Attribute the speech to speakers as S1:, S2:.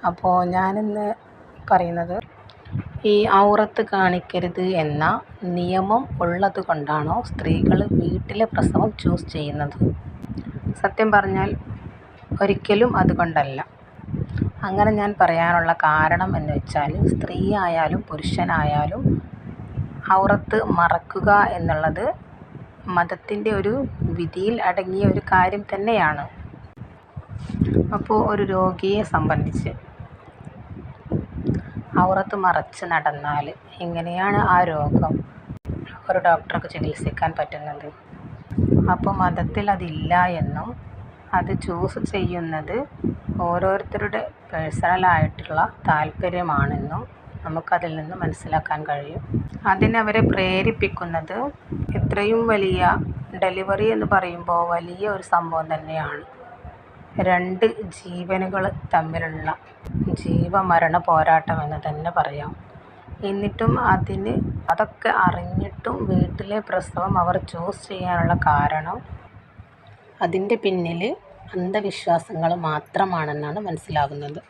S1: അപ്പോൾ ഞാനിന്ന് പറയുന്നത് ഈ ഔറത്ത് കാണിക്കരുത് എന്ന നിയമം ഉള്ളത് കൊണ്ടാണോ സ്ത്രീകൾ വീട്ടിലെ പ്രസവം ചൂസ് ചെയ്യുന്നത്? സത്യം പറഞ്ഞാൽ ഒരിക്കലും അതുകൊണ്ടല്ല. അങ്ങനെ ഞാൻ പറയാനുള്ള കാരണം എന്ന് വെച്ചാൽ, സ്ത്രീ ആയാലും പുരുഷനായാലും ഔറത്ത് മറക്കുക എന്നുള്ളത് മതത്തിൻ്റെ ഒരു വിധിയിൽ അടങ്ങിയ ഒരു കാര്യം തന്നെയാണ്. അപ്പോൾ ഒരു രോഗിയെ സംബന്ധിച്ച് ഔറത്ത് മറച്ച് നടന്നാൽ എങ്ങനെയാണ് ആ രോഗം ഒരു ഡോക്ടർക്ക് ചികിത്സിക്കാൻ പറ്റുന്നത്? അപ്പോൾ മതത്തിൽ അതില്ല എന്നും അത് ചൂസ് ചെയ്യുന്നത് ഓരോരുത്തരുടെ പേഴ്സണലായിട്ടുള്ള താല്പര്യമാണെന്നും നമുക്കതിൽ നിന്ന് മനസ്സിലാക്കാൻ കഴിയും. അതിനവരെ പ്രേരിപ്പിക്കുന്നത് ഇത്രയും വലിയ ഡെലിവറി എന്ന് പറയുമ്പോൾ വലിയ ഒരു സംഭവം തന്നെയാണ്. 2 ജീവനുകൾ തമ്മിലുള്ള ജീവമരണ പോരാട്ടം എന്ന് തന്നെ പറയാം. എന്നിട്ടും അതൊക്കെ അറിഞ്ഞിട്ടും വീട്ടിലെ പ്രസവം അവർ ചൂസ് ചെയ്യാനുള്ള കാരണം അതിൻ്റെ പിന്നിൽ അന്ധവിശ്വാസങ്ങൾ മാത്രമാണെന്നാണ് മനസ്സിലാകുന്നത്.